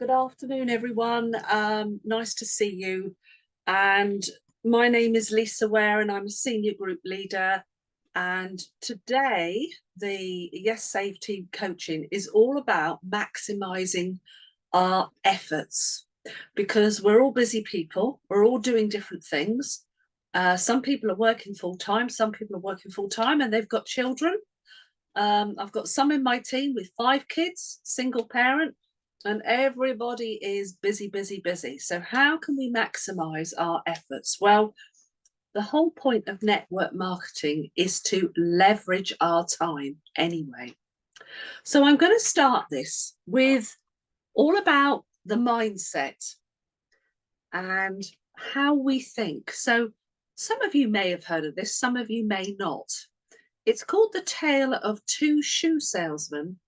Good afternoon, everyone. Nice to see you. And my name is Lisa Ware, and I'm a senior group leader. And today, the Yessave team coaching is all about maximising our efforts because we're all busy people. We're all doing different things. Some people are working full time. Some people are working full time, and they've got children. I've got some in my team with 5 kids, single parent, and everybody is busy, busy, busy. So how can we maximize our efforts? Well, the whole point of network marketing is to leverage our time anyway. So I'm going to start this with all about the mindset and how we think. So some of you may have heard of this, some of you may not. It's called The Tale of Two Shoe Salesmen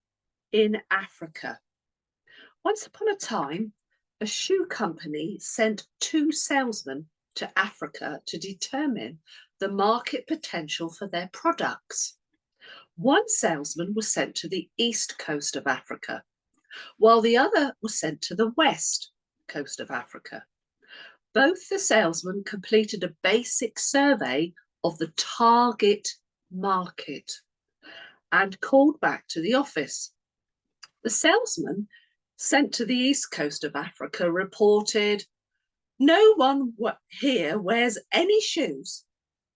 in Africa. Once upon a time, a shoe company sent 2 salesmen to Africa to determine the market potential for their products. One salesman was sent to the east coast of Africa, while the other was sent to the west coast of Africa. Both the salesmen completed a basic survey of the target market and called back to the office. The salesman sent to the east coast of Africa reported, "No one here wears any shoes.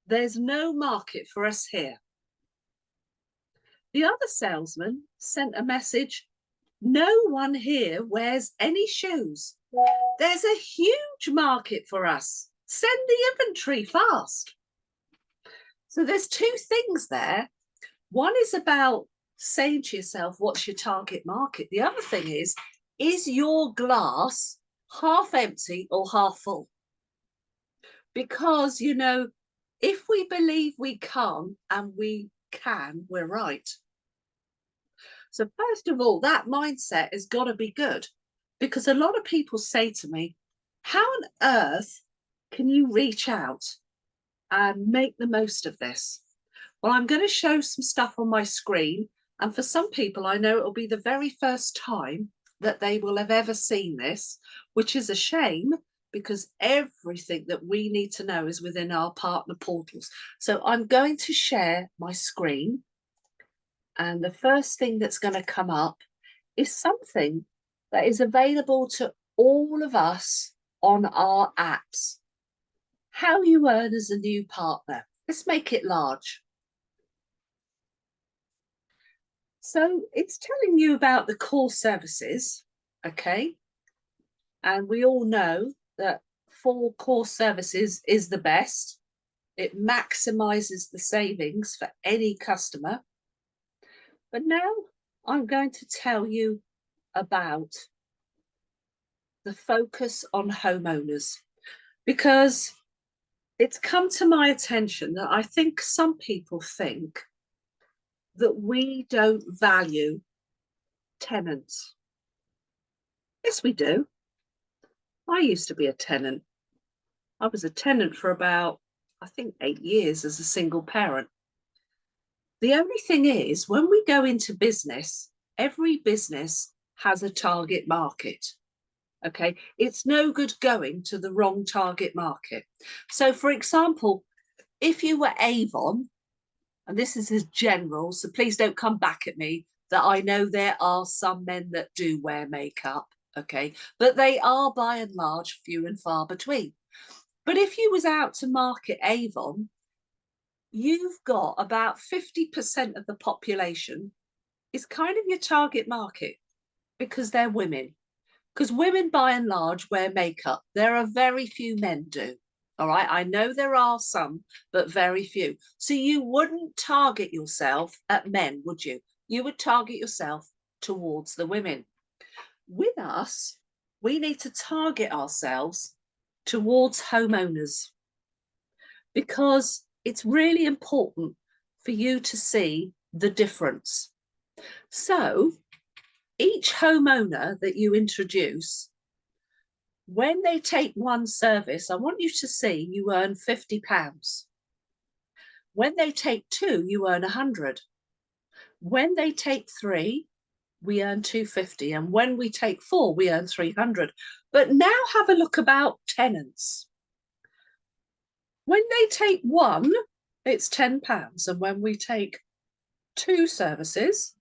There's no market for us here." The other salesman sent a message, "No one here wears any shoes. There's a huge market for us. Send the inventory fast." So there's 2 things there. One is about saying to yourself, what's your target market? The other thing is your glass half empty or half full? Because, if we believe we can't and we can, we're right. So first of all, that mindset has got to be good, because a lot of people say to me, how on earth can you reach out and make the most of this? Well, I'm going to show some stuff on my screen. And for some people, I know it'll be the very first time that they will have ever seen this, which is a shame because everything that we need to know is within our partner portals. So I'm going to share my screen. And the first thing that's going to come up is something that is available to all of us on our apps. How you earn as a new partner. Let's make it large. So it's telling you about the core services, okay? And we all know that 4 core services is the best. It maximizes the savings for any customer. But now I'm going to tell you about the focus on homeowners, because it's come to my attention that I think some people think that we don't value tenants. Yes, we do. I used to be a tenant. I was a tenant for about, I think, 8 years as a single parent. The only thing is, when we go into business, every business has a target market. Okay, it's no good going to the wrong target market. So, for example, if you were Avon, and this is as general, so please don't come back at me, that I know there are some men that do wear makeup, okay? But they are, by and large, few and far between. But if you was out to market Avon, you've got about 50% of the population is kind of your target market, because they're women. Because women, by and large, wear makeup. There are very few men do. All right, I know there are some, but very few. So you wouldn't target yourself at men, would you? You would target yourself towards the women. With us, we need to target ourselves towards homeowners, because it's really important for you to see the difference. So each homeowner that you introduce, when they take 1 service, I want you to see you earn £50. When they take 2, you earn 100. When they take 3, we earn 250, and when we take 4, we earn 300. But now have a look about tenants. When they take 1, it's £10, and when we take 2 services,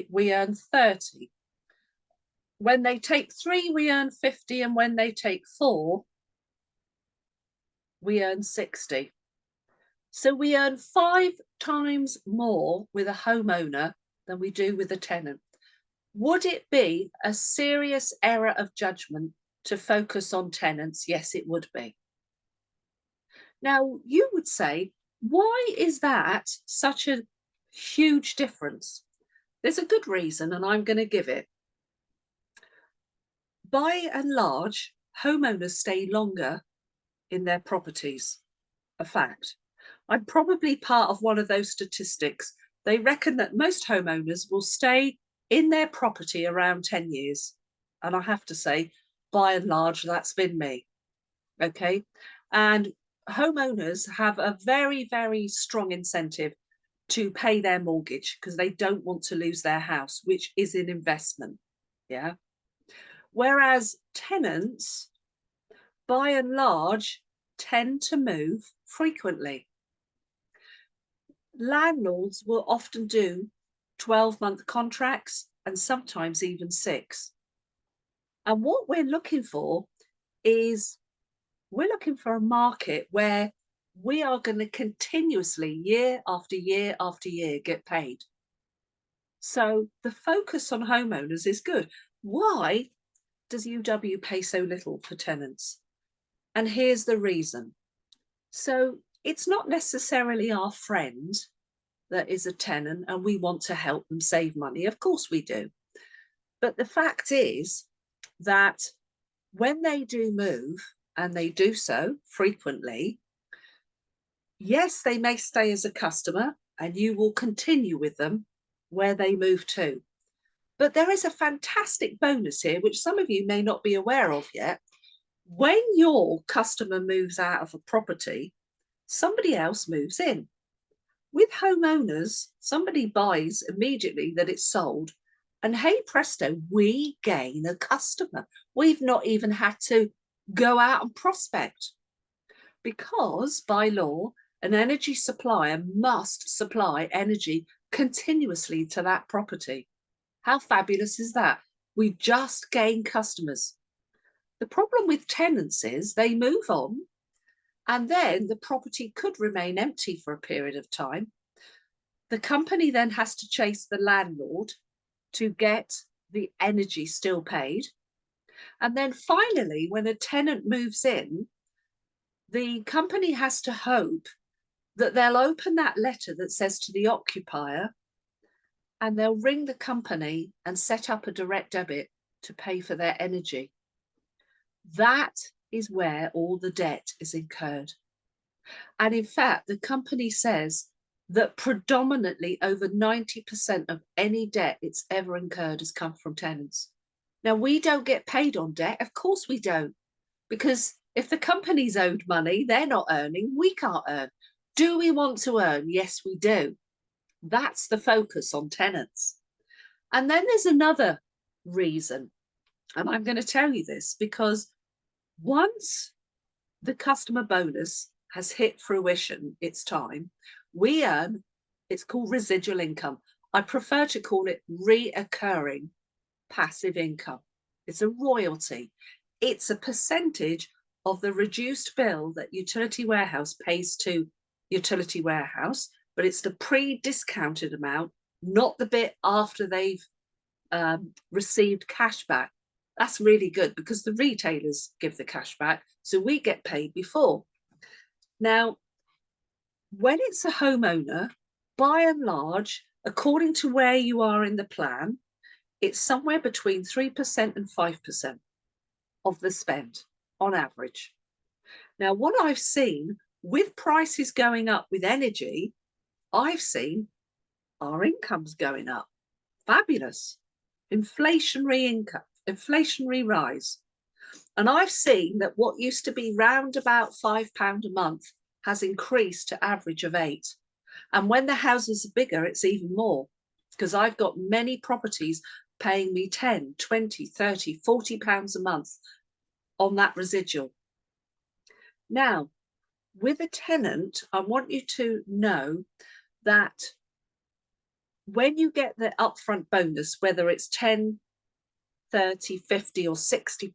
we earn 30. When they take 3, we earn 50, and when they take 4, we earn 60. So we earn 5 times more with a homeowner than we do with a tenant. Would it be a serious error of judgment to focus on tenants? Yes, it would be. Now, you would say, why is that such a huge difference? There's a good reason, and I'm going to give it. By and large, homeowners stay longer in their properties. A fact. I'm probably part of one of those statistics. They reckon that most homeowners will stay in their property around 10 years. And I have to say, by and large, that's been me. Okay. And homeowners have a very, very strong incentive to pay their mortgage because they don't want to lose their house, which is an investment. Yeah. Whereas tenants, by and large, tend to move frequently. Landlords will often do 12-month contracts and sometimes even 6. And what we're looking for is we're looking for a market where we are going to continuously, year after year after year, get paid. So the focus on homeowners is good. Why does UW pay so little for tenants? And here's the reason. So it's not necessarily our friend that is a tenant and we want to help them save money. Of course we do. But the fact is that when they do move, and they do so frequently, yes, they may stay as a customer and you will continue with them where they move to. But there is a fantastic bonus here, which some of you may not be aware of yet. When your customer moves out of a property, somebody else moves in. With homeowners, somebody buys immediately that it's sold, and hey presto, we gain a customer. We've not even had to go out and prospect, because by law, an energy supplier must supply energy continuously to that property. How fabulous is that? We just gain customers. The problem with tenants is they move on, and then the property could remain empty for a period of time. The company then has to chase the landlord to get the energy still paid. And then finally, when a tenant moves in, the company has to hope that they'll open that letter that says to the occupier, and they'll ring the company and set up a direct debit to pay for their energy. That is where all the debt is incurred. And in fact, the company says that predominantly over 90% of any debt it's ever incurred has come from tenants. Now, we don't get paid on debt. Of course we don't, because if the company's owed money, they're not earning, we can't earn. Do we want to earn? Yes, we do. That's the focus on tenants. And then there's another reason, and I'm going to tell you this because once the customer bonus has hit fruition, it's time, we earn, it's called residual income. I prefer to call it reoccurring passive income. It's a royalty. It's a percentage of the reduced bill that Utility Warehouse pays to Utility Warehouse, but it's the pre-discounted amount, not the bit after they've received cash back. That's really good because the retailers give the cash back, so we get paid before. Now, when it's a homeowner, by and large, according to where you are in the plan, it's somewhere between 3% and 5% of the spend on average. Now, what I've seen with prices going up with energy, I've seen our incomes going up. Fabulous. Inflationary income, inflationary rise. And I've seen that what used to be round about £5 a month has increased to average of 8. And when the houses are bigger, it's even more, because I've got many properties paying me 10, 20, 30, 40 pounds a month on that residual. Now, with a tenant, I want you to know that when you get the upfront bonus, whether it's 10, 30, 50 or 60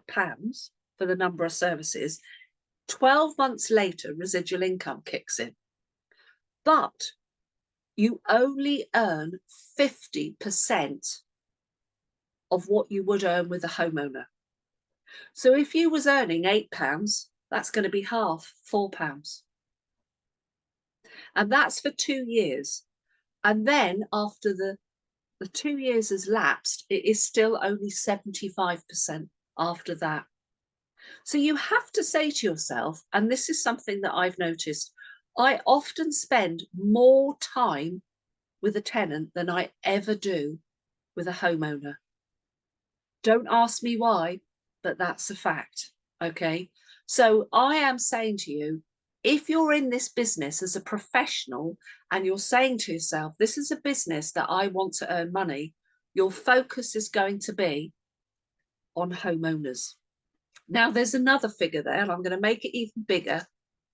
pounds for the number of services, 12 months later, residual income kicks in. But you only earn 50% of what you would earn with a homeowner. So if you was earning £8, that's going to be half, £4. And that's for 2 years. And then after the 2 years has lapsed, it is still only 75% after that. So you have to say to yourself, and this is something that I've noticed, I often spend more time with a tenant than I ever do with a homeowner. Don't ask me why, but that's a fact, okay? So I am saying to you, if you're in this business as a professional and you're saying to yourself, this is a business that I want to earn money, your focus is going to be on homeowners. Now, there's another figure there, and I'm going to make it even bigger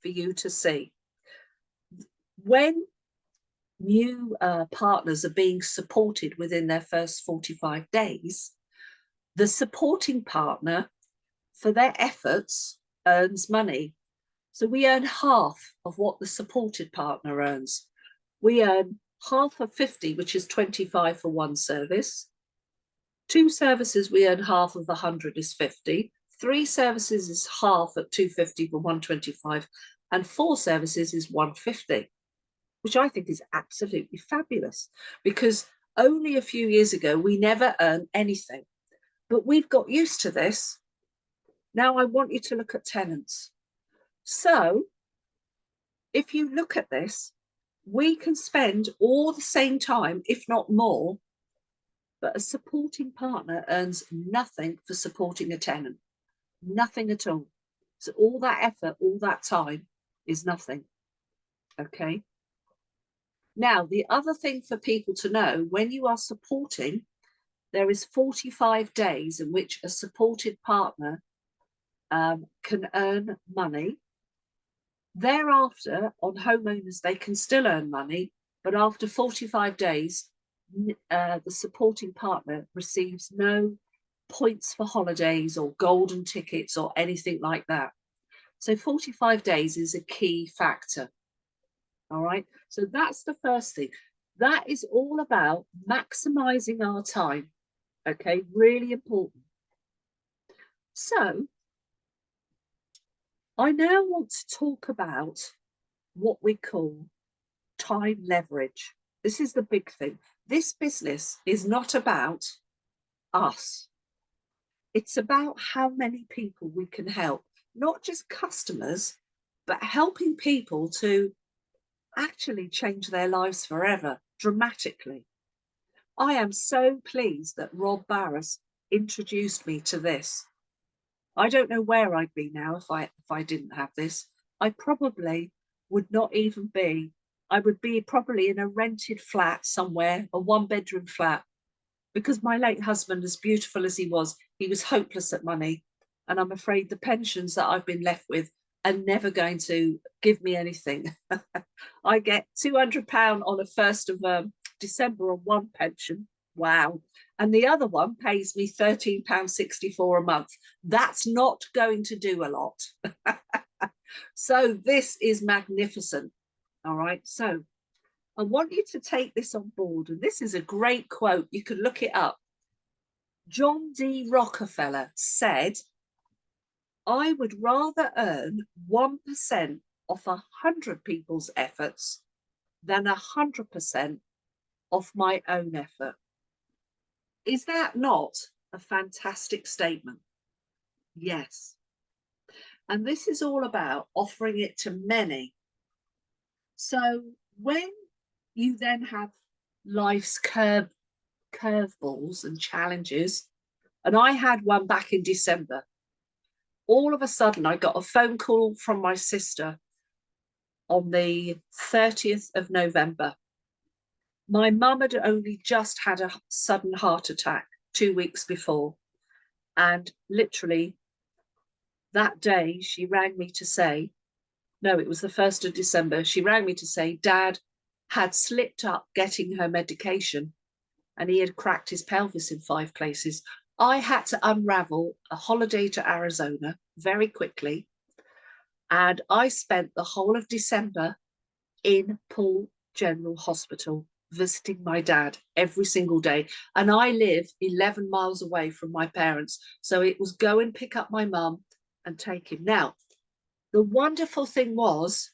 for you to see. When new partners are being supported within their first 45 days, the supporting partner, for their efforts, earns money. So we earn half of what the supported partner earns. We earn half of 50, which is 25 for one service. 2 services, we earn half of 100 is 50. 3 services is half at 250 for 125. And 4 services is 150, which I think is absolutely fabulous, because only a few years ago, we never earned anything. But we've got used to this. Now I want you to look at tenants. So if you look at this, we can spend all the same time, if not more, but a supporting partner earns nothing for supporting a tenant, nothing at all. So all that effort, all that time is nothing, okay? Now, the other thing for people to know, when you are supporting, there is 45 days in which a supported partner can earn money. Thereafter, on homeowners, they can still earn money, but after 45 days, the supporting partner receives no points for holidays or golden tickets or anything like that. So 45 days is a key factor. All right, so that's the first thing. That is all about maximizing our time. Okay, really important. So I now want to talk about what we call time leverage. This is the big thing. This business is not about us. It's about how many people we can help, not just customers, but helping people to actually change their lives forever, dramatically. I am so pleased that Rob Barras introduced me to this. I don't know where I'd be now if I didn't have this. I probably would not even be, I would be probably in a rented flat somewhere, a 1-bedroom flat, because my late husband, as beautiful as he was hopeless at money. And I'm afraid the pensions that I've been left with are never going to give me anything. I get £200 on the 1st of December on one pension. Wow. And the other one pays me £13.64 a month. That's not going to do a lot. So this is magnificent. All right. So I want you to take this on board. And this is a great quote. You can look it up. John D. Rockefeller said, I would rather earn 1% off 100 people's efforts than 100% off my own effort. Is that not a fantastic statement? Yes. And this is all about offering it to many. So when you then have life's curveballs and challenges, and I had one back in December, all of a sudden I got a phone call from my sister on the 30th of November. My mum had only just had a sudden heart attack 2 weeks before. And literally that day, she rang me to say, no, it was the 1st of December. She rang me to say Dad had slipped up getting her medication and he had cracked his pelvis in 5 places. I had to unravel a holiday to Arizona very quickly. And I spent the whole of December in Paul General Hospital visiting my dad every single day. And I live 11 miles away from my parents. So it was go and pick up my mum and take him. Now, the wonderful thing was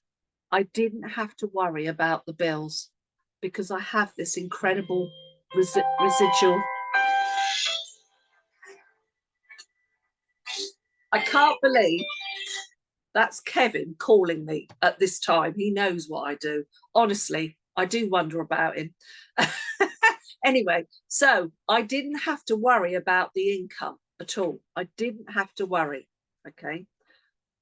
I didn't have to worry about the bills because I have this incredible residual. I can't believe that's Kevin calling me at this time. He knows what I do. Honestly, I do wonder about him. Anyway, so I didn't have to worry about the income at all. I didn't have to worry, okay,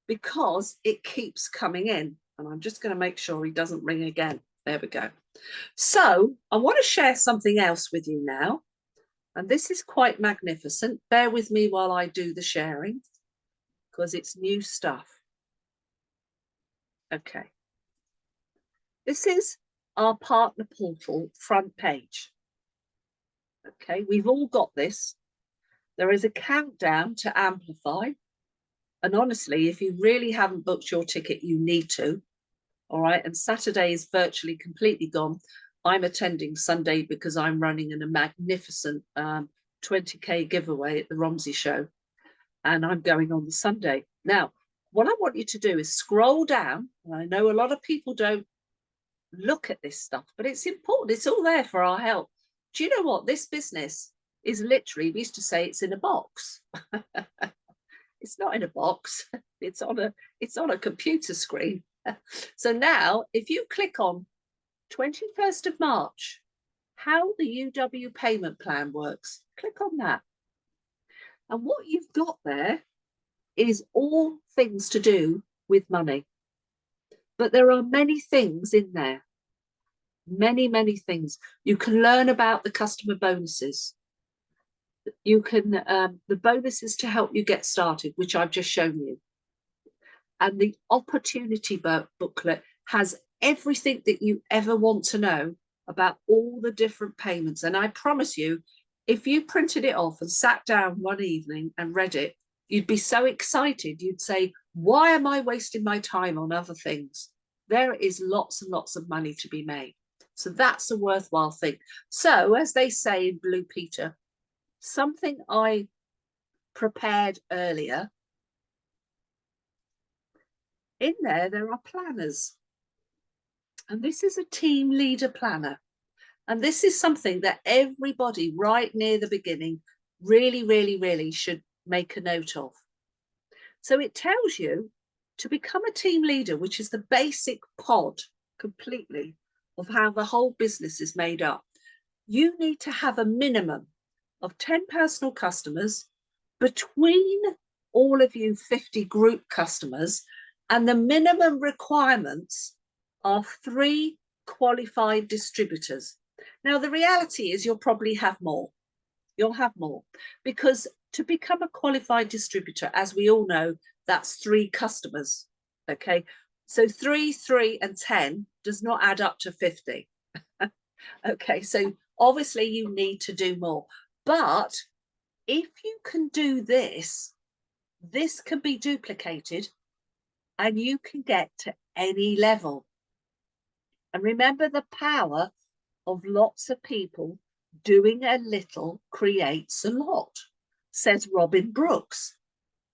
because it keeps coming in. And I'm just going to make sure he doesn't ring again. There we go. So I want to share something else with you now. And this is quite magnificent. Bear with me while I do the sharing because it's new stuff. Okay. This is our partner portal front page. Okay, we've all got this. There is a countdown to amplify. And honestly, if you really haven't booked your ticket, you need to. All right. And Saturday is virtually completely gone. I'm attending Sunday because I'm running a magnificent 20K giveaway at the Romsey show. And I'm going on the Sunday. Now, what I want you to do is scroll down. And I know a lot of people don't look at this stuff, but it's important. It's all there for our help. Do you know what? This business is literally, we used to say it's in a box. It's not in a box. It's on a computer screen. So now, if you click on 21st of March, how the UW payment plan works, click on that. And what you've got there is all things to do with money. But there are many things in there. Many, many things. You can learn about the customer bonuses. You can, the bonuses to help you get started, which I've just shown you. And the opportunity booklet has everything that you ever want to know about all the different payments. And I promise you, if you printed it off and sat down one evening and read it, you'd be so excited. You'd say, why am I wasting my time on other things? There is lots and lots of money to be made. So that's a worthwhile thing. So as they say in Blue Peter, something I prepared earlier, in there are planners. And this is a team leader planner. And this is something that everybody right near the beginning really, really, really should make a note of. So it tells you to become a team leader, which is the basic pod completely of how the whole business is made up. You need to have a minimum of 10 personal customers, between all of you 50 group customers, and the minimum requirements are 3 qualified distributors. Now, the reality is you'll probably have more. You'll have more because to become a qualified distributor, as we all know, that's 3 customers. Okay, so 3, 3, and 10 does not add up to 50. Okay, so obviously you need to do more. But if you can do this, this can be duplicated and you can get to any level. And remember, the power of lots of people doing a little creates a lot, says Robin Brooks.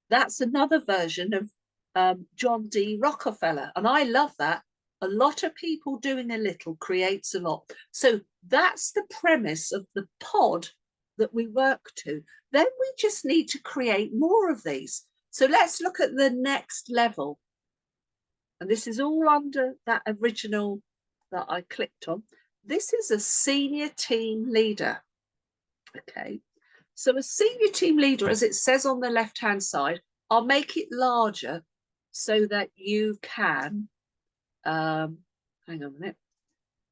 That's another version of John D. Rockefeller. And I love that. A lot of people doing a little creates a lot. So that's the premise of the pod that we work to. Then we just need to create more of these. So let's look at the next level. And this is all under that original that I clicked on. This is a senior team leader. Okay, so a senior team leader, as it says on the left-hand side, I'll make it larger so that you can, hang on a minute,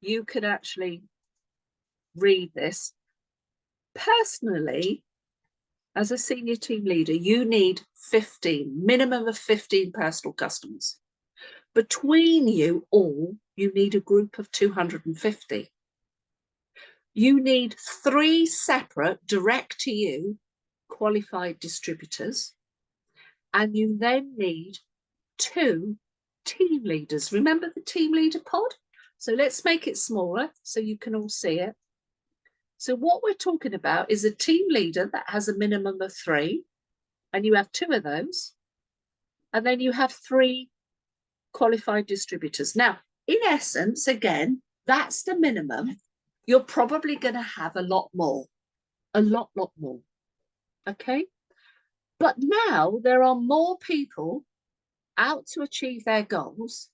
you can actually read this. Personally, as a senior team leader, you need 15, minimum of 15 personal customers. Between you all, you need a group of 250. You need 3 separate direct to you qualified distributors, and you then need 2 team leaders. Remember the team leader pod? So let's make it smaller so you can all see it. So what we're talking about is a team leader that has a minimum of 3, and you have 2 of those, and then you have 3 qualified distributors. Now, in essence, again, that's the minimum. You're probably going to have a lot more, a lot more. Okay. But now there are more people out to achieve their goals.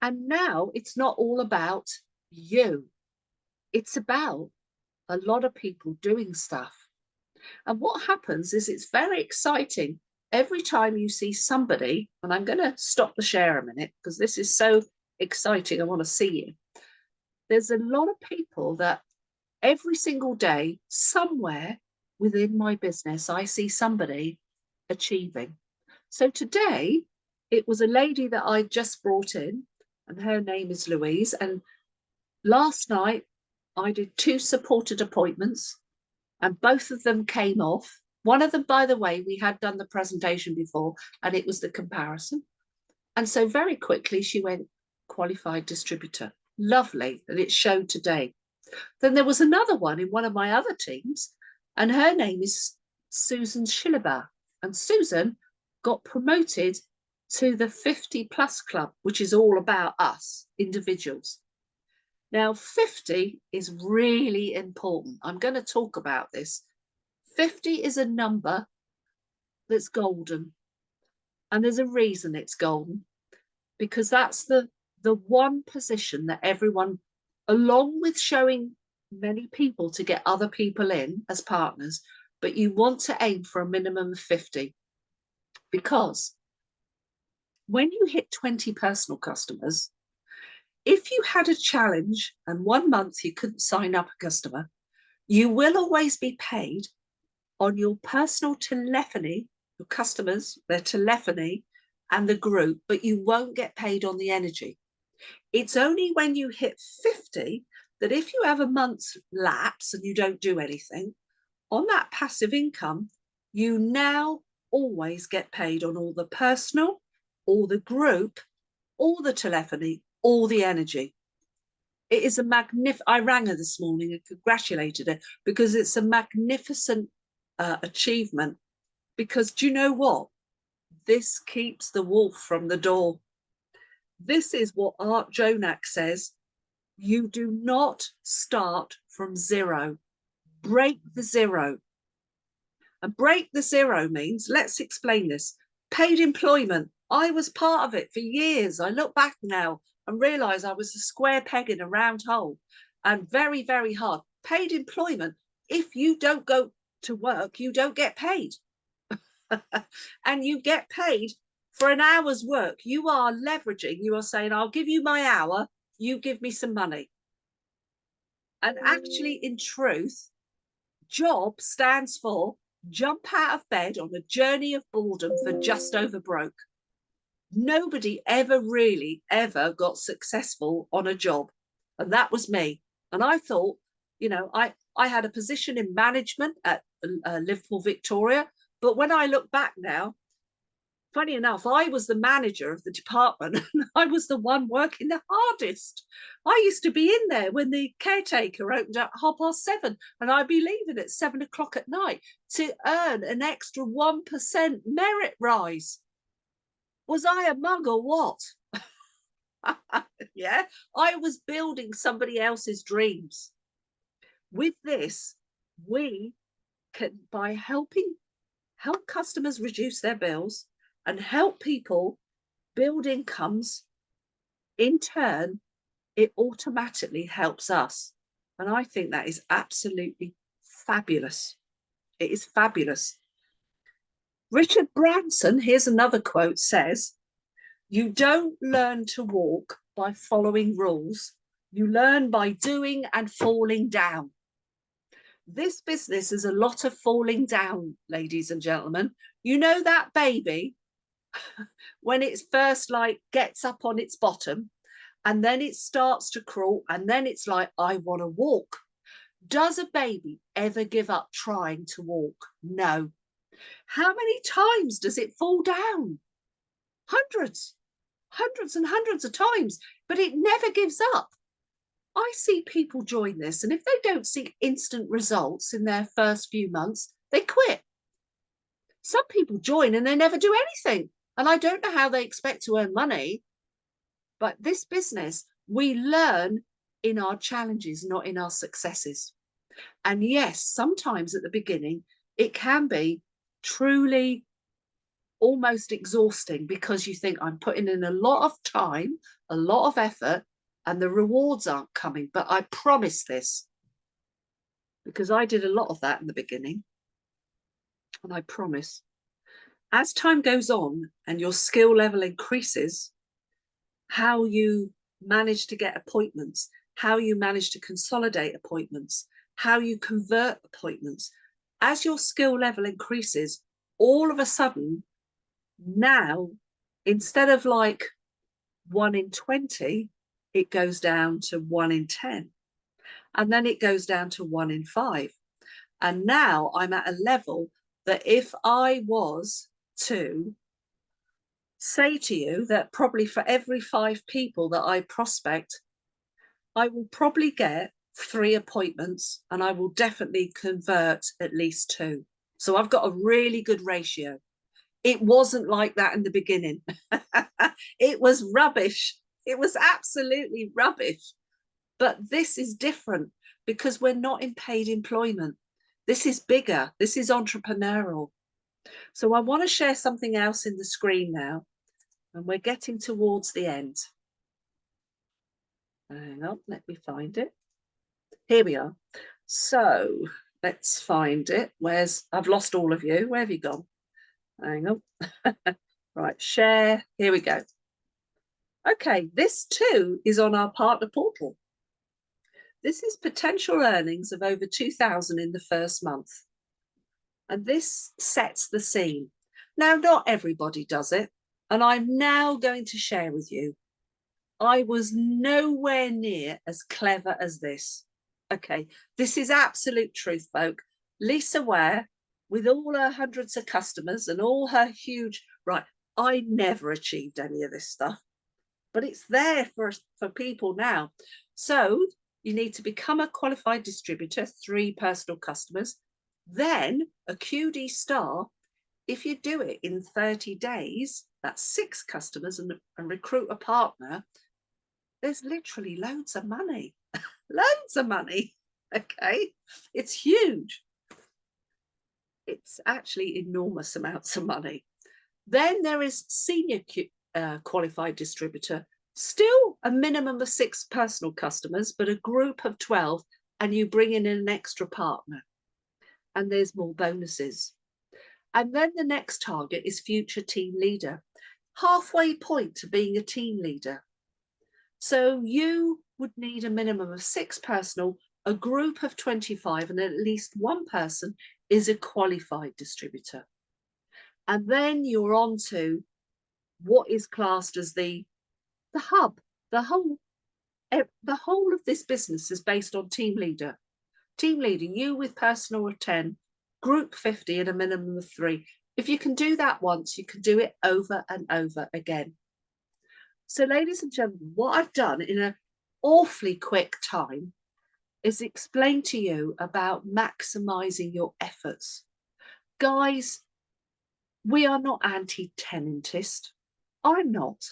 And now it's not all about you. It's about a lot of people doing stuff. And what happens is it's very exciting every time you see somebody, and I'm going to stop the share a minute because this is so exciting. I want to see you. There's a lot of people that every single day, somewhere within my business, I see somebody achieving. So today, it was a lady that I just brought in, and her name is Louise. And last night, I did 2 supported appointments, and both of them came off. One of them, by the way, we had done the presentation before, and it was the comparison. And so very quickly, she went qualified distributor. Lovely that it showed today. Then there was another one in one of my other teams, and her name is Susan Schilleber. And Susan got promoted to the 50 plus club, which is all about us individuals. Now, 50 is really important. I'm going to talk about this. 50 is a number that's golden. And there's a reason it's golden, because that's the one position that everyone, along with showing many people to get other people in as partners, but you want to aim for a minimum of 50. Because when you hit 20 personal customers, if you had a challenge and 1 month you couldn't sign up a customer, you will always be paid on your personal telephony, your customers, their telephony, and the group, but you won't get paid on the energy. It's only when you hit 50 that if you have a month's lapse and you don't do anything, on that passive income, you now always get paid on all the personal, all the group, all the telephony, all the energy. It is a magnificent, I rang her this morning and congratulated her because it's a magnificent achievement. Because do you know what? This keeps the wolf from the door. This is what Art Jonak says. You do not start from 0. Break the 0. And break the 0 means, let's explain this. Paid employment. I was part of it for years. I look back now and realise I was a square peg in a round hole, and very, very hard. Paid employment. If you don't go to work, you don't get paid. And you get paid for an hour's work. You are leveraging. You are saying, I'll give you my hour. You give me some money. And actually, in truth, job stands for jump out of bed on a journey of boredom for just over broke. Nobody ever really ever got successful on a job. And that was me. And I thought, you know, I had a position in management at Liverpool Victoria. But when I look back now, funny enough, I was the manager of the department and I was the one working the hardest. I used to be in there when the caretaker opened at 7:30 and I'd be leaving at 7 o'clock at night to earn an extra 1% merit rise. Was I a mug or what? Yeah, I was building somebody else's dreams. With this, we can, by help customers reduce their bills and help people build incomes, in turn, it automatically helps us. And I think that is absolutely fabulous. It is fabulous. Richard Branson, here's another quote, says, you don't learn to walk by following rules. You learn by doing and falling down. This business is a lot of falling down, ladies and gentlemen. You know that baby, when it's first like gets up on its bottom and then it starts to crawl and then it's like, I want to walk. Does a baby ever give up trying to walk? No. How many times does it fall down? Hundreds and hundreds of times, but it never gives up. I see people join this, and if they don't see instant results in their first few months, they quit. Some people join and they never do anything, and I don't know how they expect to earn money. But this business, we learn in our challenges, not in our successes. And yes, sometimes at the beginning, it can be truly almost exhausting because you think, I'm putting in a lot of time, a lot of effort, and the rewards aren't coming. But I promise this, because I did a lot of that in the beginning. And I promise, as time goes on and your skill level increases, how you manage to get appointments, how you manage to consolidate appointments, how you convert appointments, as your skill level increases, all of a sudden, now, instead of like 1 in 20, it goes down to 1 in 10. And then it goes down to 1 in 5. And now I'm at a level that if I was to say to you that probably for every 5 people that I prospect, I will probably get 3 appointments and I will definitely convert at least 2. So I've got a really good ratio. It wasn't like that in the beginning. It was rubbish. It was absolutely rubbish. But this is different because we're not in paid employment. This is bigger. This is entrepreneurial. So I want to share something else in the screen now. And we're getting towards the end. Hang on, let me find it. Here we are. So let's find it. I've lost all of you. Where have you gone? Hang on. Right, share. Here we go. Okay, this too is on our partner portal. This is potential earnings of over 2,000 in the first month. And this sets the scene. Now, not everybody does it. And I'm now going to share with you. I was nowhere near as clever as this. Okay, this is absolute truth, folk. Lisa Ware, with all her hundreds of customers and all her huge, right, I never achieved any of this stuff, but it's there for people now. So you need to become a qualified distributor, 3 personal customers, then a QD star. If you do it in 30 days, that's 6 customers and recruit a partner, there's literally loads of money. Loads of money. Okay, it's huge. It's actually enormous amounts of money. Then there is senior qualified distributor, still a minimum of 6 personal customers, but a group of 12, and you bring in an extra partner. And there's more bonuses. And then the next target is future team leader, halfway point to being a team leader. So you would need a minimum of 6 personal, a group of 25, and at least 1 person is a qualified distributor. And then you're on to what is classed as the hub. The whole of this business is based on team leader. Team leader, you with personal of 10, group 50 and a minimum of 3. If you can do that once, you can do it over and over again. So ladies and gentlemen, what I've done in an awfully quick time is explain to you about maximizing your efforts. Guys, we are not anti-tenantist. I'm not.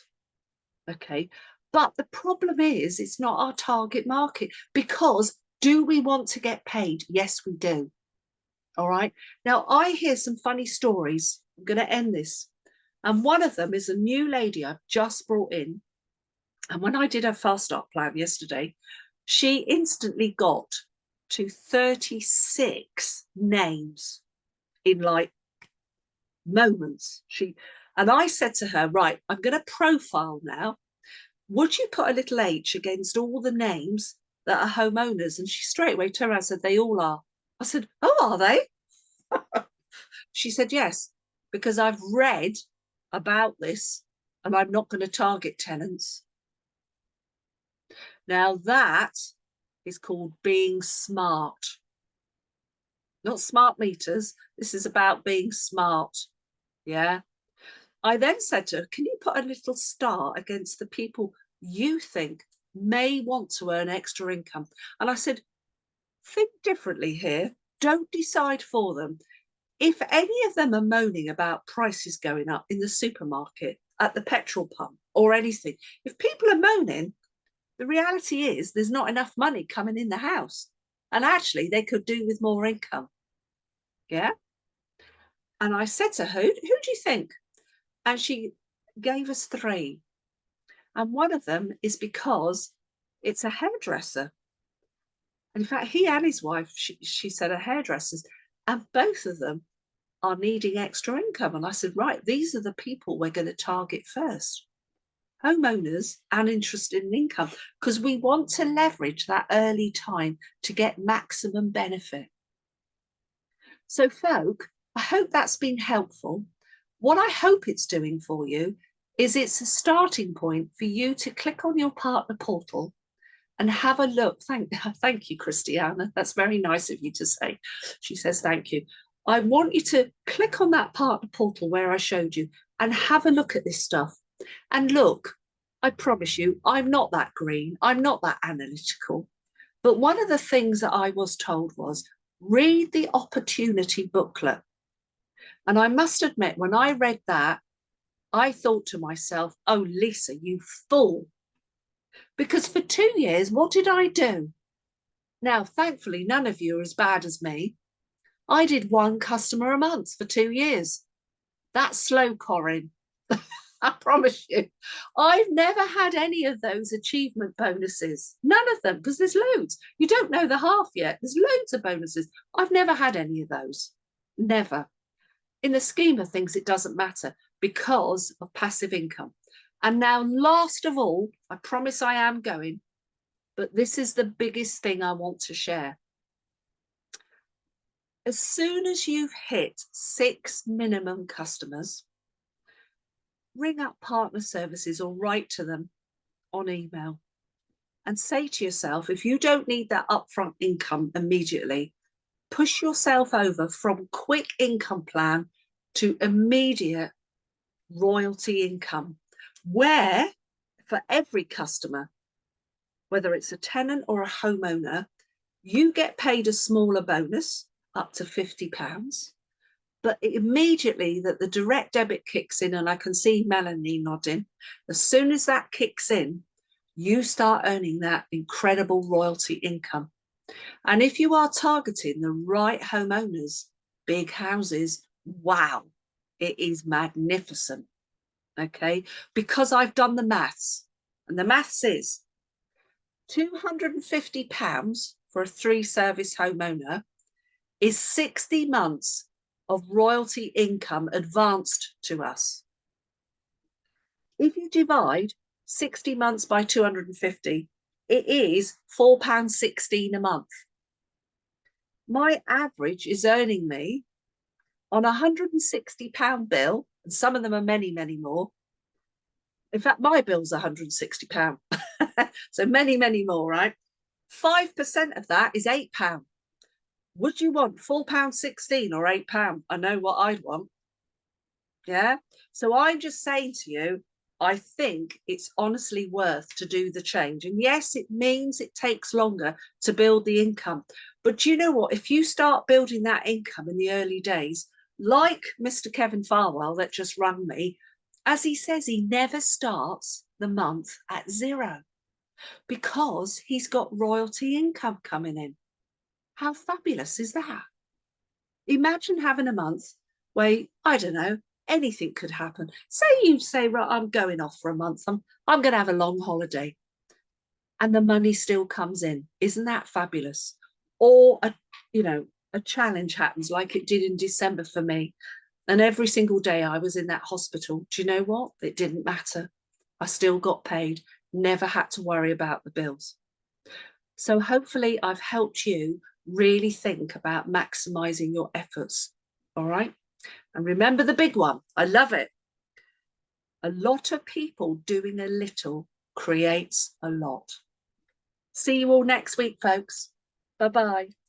Okay. But the problem is it's not our target market, because do we want to get paid? Yes, we do. All right. Now, I hear some funny stories. I'm going to end this. And one of them is a new lady I've just brought in. And when I did her fast start plan yesterday, she instantly got to 36 names in like moments. And I said to her, right, I'm going to profile now would you put a little H against all the names that are homeowners? And she straight away turned around and said, they all are. I said, oh, are they? She said, yes, because I've read about this and I'm not going to target tenants. Now that is called being smart. Not smart meters. This is about being smart. Yeah. I then said to her, can you put a little star against the people you think may want to earn extra income? And I said, think differently here. Don't decide for them. If any of them are moaning about prices going up in the supermarket, at the petrol pump or anything, if people are moaning, the reality is there's not enough money coming in the house. And actually they could do with more income. Yeah. And I said to her, who do you think? And she gave us 3. And one of them is because it's a hairdresser. And in fact, he and his wife, she said, are hairdressers. And both of them are needing extra income. And I said, right, these are the people we're going to target first. Homeowners and interested in income, because we want to leverage that early time to get maximum benefit. So folk, I hope that's been helpful. What I hope it's doing for you is it's a starting point for you to click on your partner portal and have a look. Thank you, Christiana. That's very nice of you to say. She says, thank you. I want you to click on that partner portal where I showed you and have a look at this stuff. And look, I promise you, I'm not that green. I'm not that analytical. But one of the things that I was told was read the opportunity booklet. And I must admit, when I read that, I thought to myself, oh, Lisa, you fool. Because for 2 years, what did I do? Now, thankfully, none of you are as bad as me. I did 1 customer a month for 2 years. That's slow, Corinne. I promise you. I've never had any of those achievement bonuses. None of them, because there's loads. You don't know the half yet. There's loads of bonuses. I've never had any of those. Never. In the scheme of things, it doesn't matter because of passive income. And now, last of all, I promise I am going, but this is the biggest thing I want to share. As soon as you've hit 6 minimum customers, ring up partner services or write to them on email and say to yourself, if you don't need that upfront income immediately, push yourself over from quick income plan to immediate royalty income, where for every customer, whether it's a tenant or a homeowner, you get paid a smaller bonus up to £50. But immediately that the direct debit kicks in, and I can see Melanie nodding, as soon as that kicks in, you start earning that incredible royalty income. And if you are targeting the right homeowners, big houses, wow, it is magnificent. Okay, because I've done the maths, and the maths is £250 for a 3-service homeowner is 60 months of royalty income advanced to us. If you divide 60 months by 250, it is £4.16 a month. My average is earning me on a £160 bill, and some of them are many, many more. In fact, my bill's £160. So many, many more, right? 5% of that is £8. Would you want £4.16 or £8? I know what I'd want. Yeah. So I'm just saying to you, I think it's honestly worth to do the change. And yes, it means it takes longer to build the income. But do you know what? If you start building that income in the early days, like Mr. Kevin Farwell that just rang me, as he says, he never starts the month at 0 because he's got royalty income coming in. How fabulous is that? Imagine having a month where, I don't know, anything could happen. Say you say, right, I'm going off for a month. I'm going to have a long holiday. And the money still comes in. Isn't that fabulous? Or, a challenge happens like it did in December for me. And every single day I was in that hospital. Do you know what? It didn't matter. I still got paid. never had to worry about the bills. So hopefully I've helped you really think about maximising your efforts. All right. And remember the big one. I love it. A lot of people doing a little creates a lot. See you all next week, folks. Bye-bye.